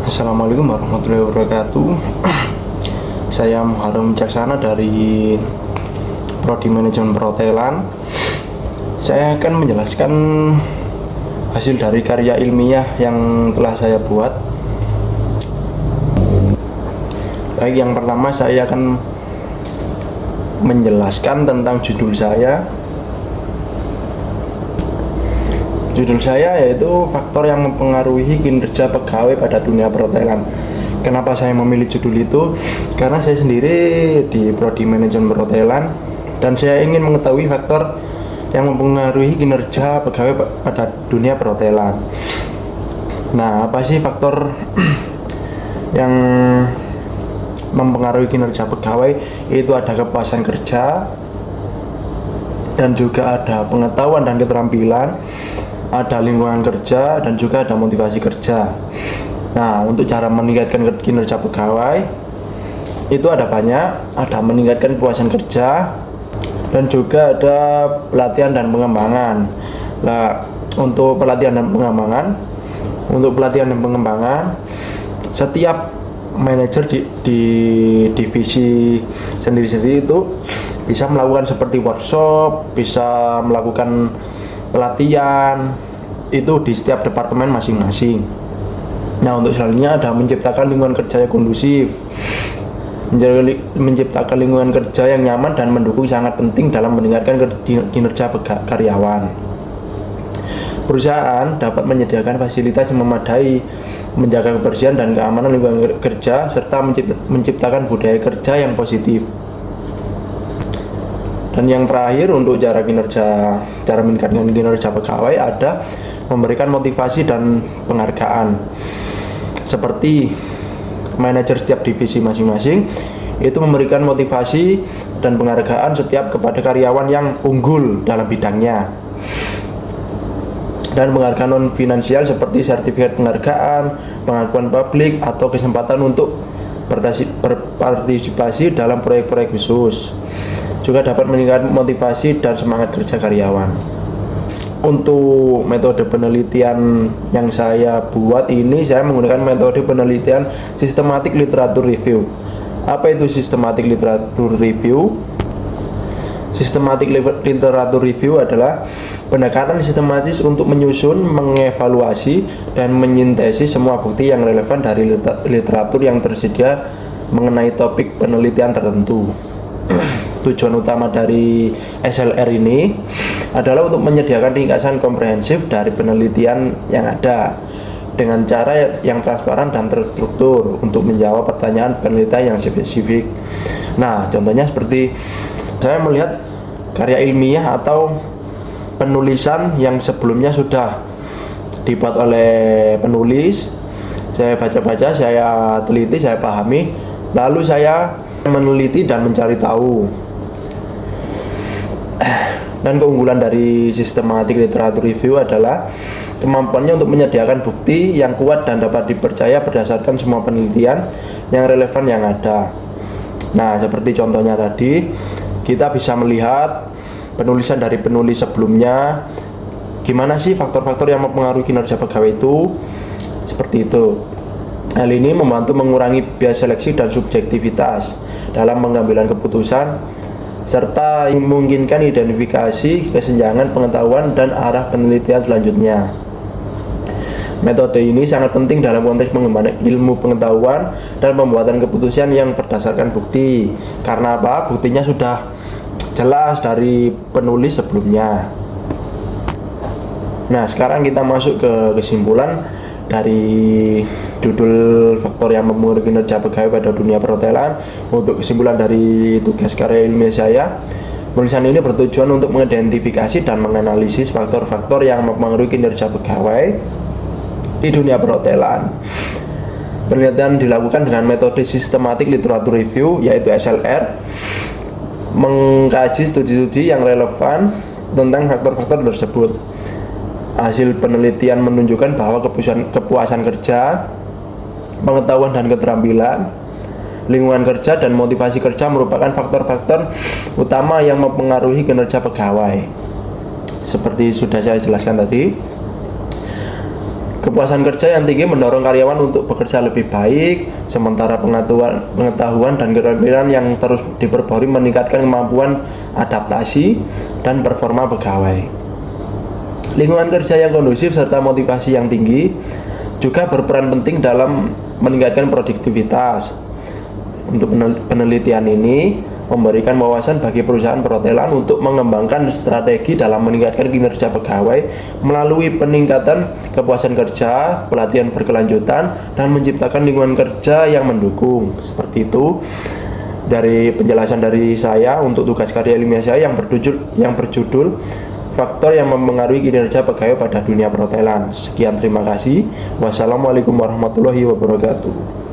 Assalamualaikum warahmatullahi wabarakatuh. Saya Muharrem Wicaksana dari Prodi Manajemen Perhotelan. Saya akan menjelaskan hasil dari karya ilmiah yang telah saya buat. Baik, yang pertama saya akan menjelaskan tentang judul saya. Judul saya yaitu faktor yang mempengaruhi kinerja pegawai pada dunia perhotelan. Kenapa saya memilih judul itu? Karena saya sendiri di Prodi Manajemen Perhotelan dan saya ingin mengetahui faktor yang mempengaruhi kinerja pegawai pada dunia perhotelan. Nah, apa sih faktor yang mempengaruhi kinerja pegawai? Itu ada kepuasan kerja, dan juga ada pengetahuan dan keterampilan, ada lingkungan kerja, dan juga ada motivasi kerja. Nah, untuk cara meningkatkan kinerja pegawai itu ada banyak, ada meningkatkan kepuasan kerja, dan juga ada pelatihan dan pengembangan. Nah, untuk pelatihan dan pengembangan, setiap manajer di divisi sendiri-sendiri itu bisa melakukan seperti workshop, bisa melakukan pelatihan itu di setiap departemen masing-masing. Nah, untuk selanjutnya ada menciptakan lingkungan kerja yang kondusif. Menciptakan lingkungan kerja yang nyaman dan mendukung sangat penting dalam meningkatkan kinerja karyawan. Perusahaan dapat menyediakan fasilitas yang memadai, menjaga kebersihan dan keamanan lingkungan kerja, serta menciptakan budaya kerja yang positif. Dan yang terakhir, untuk cara meningkatkan kinerja pegawai ada memberikan motivasi dan penghargaan. Seperti manajer setiap divisi masing-masing itu memberikan motivasi dan penghargaan setiap kepada karyawan yang unggul dalam bidangnya. Dan penghargaan non finansial seperti sertifikat penghargaan, pengakuan publik, atau kesempatan untuk berpartisipasi dalam proyek-proyek khusus. Juga dapat meningkatkan motivasi dan semangat kerja karyawan. Untuk metode penelitian yang saya buat ini, saya menggunakan metode penelitian systematic literature review. Apa itu systematic literature review? Systematic literature review adalah pendekatan sistematis untuk menyusun, mengevaluasi, dan menyintesis semua bukti yang relevan dari literatur yang tersedia mengenai topik penelitian tertentu. Tujuan utama dari SLR ini adalah untuk menyediakan ringkasan komprehensif dari penelitian yang ada dengan cara yang transparan dan terstruktur untuk menjawab pertanyaan penelitian yang spesifik. Nah, contohnya seperti saya melihat karya ilmiah atau penulisan yang sebelumnya sudah dibuat oleh penulis, saya baca-baca, saya teliti, saya pahami, lalu saya meneliti dan mencari tahu. Dan keunggulan dari systematic literature review adalah kemampuannya untuk menyediakan bukti yang kuat dan dapat dipercaya berdasarkan semua penelitian yang relevan yang ada. Nah, seperti contohnya tadi, kita bisa melihat penulisan dari penulis sebelumnya, gimana sih faktor-faktor yang mempengaruhi kinerja pegawai itu, seperti itu. Hal ini membantu mengurangi bias seleksi dan subjektivitas dalam pengambilan keputusan, serta memungkinkan identifikasi kesenjangan pengetahuan dan arah penelitian selanjutnya. Metode ini sangat penting dalam konteks pengembangan ilmu pengetahuan dan pembuatan keputusan yang berdasarkan bukti. Karena apa? Buktinya sudah jelas dari penulis sebelumnya. Nah, sekarang kita masuk ke kesimpulan dari judul faktor yang mempengaruhi kinerja pegawai pada dunia perhotelan. Untuk kesimpulan dari tugas karya ilmiah saya, penulisan ini bertujuan untuk mengidentifikasi dan menganalisis faktor-faktor yang mempengaruhi kinerja pegawai di dunia perhotelan. Penelitian dilakukan dengan metode systematic literature review, yaitu SLR, mengkaji studi-studi yang relevan tentang faktor-faktor tersebut. Hasil penelitian menunjukkan bahwa kepuasan kerja, pengetahuan dan keterampilan, lingkungan kerja, dan motivasi kerja merupakan faktor-faktor utama yang mempengaruhi kinerja pegawai. Seperti sudah saya jelaskan tadi, Kepuasan kerja yang tinggi mendorong karyawan untuk bekerja lebih baik, sementara pengetahuan dan keterampilan yang terus diperbarui meningkatkan kemampuan adaptasi dan performa pegawai. Lingkungan kerja yang kondusif serta motivasi yang tinggi juga berperan penting dalam meningkatkan produktivitas. Untuk penelitian ini memberikan wawasan bagi perusahaan perhotelan untuk mengembangkan strategi dalam meningkatkan kinerja pegawai melalui peningkatan kepuasan kerja, pelatihan berkelanjutan, dan menciptakan lingkungan kerja yang mendukung. Seperti itu dari penjelasan dari saya untuk tugas karya ilmiah saya yang berjudul faktor yang mempengaruhi kinerja pegawai pada dunia perhotelan. Sekian, terima kasih. Wassalamualaikum warahmatullahi wabarakatuh.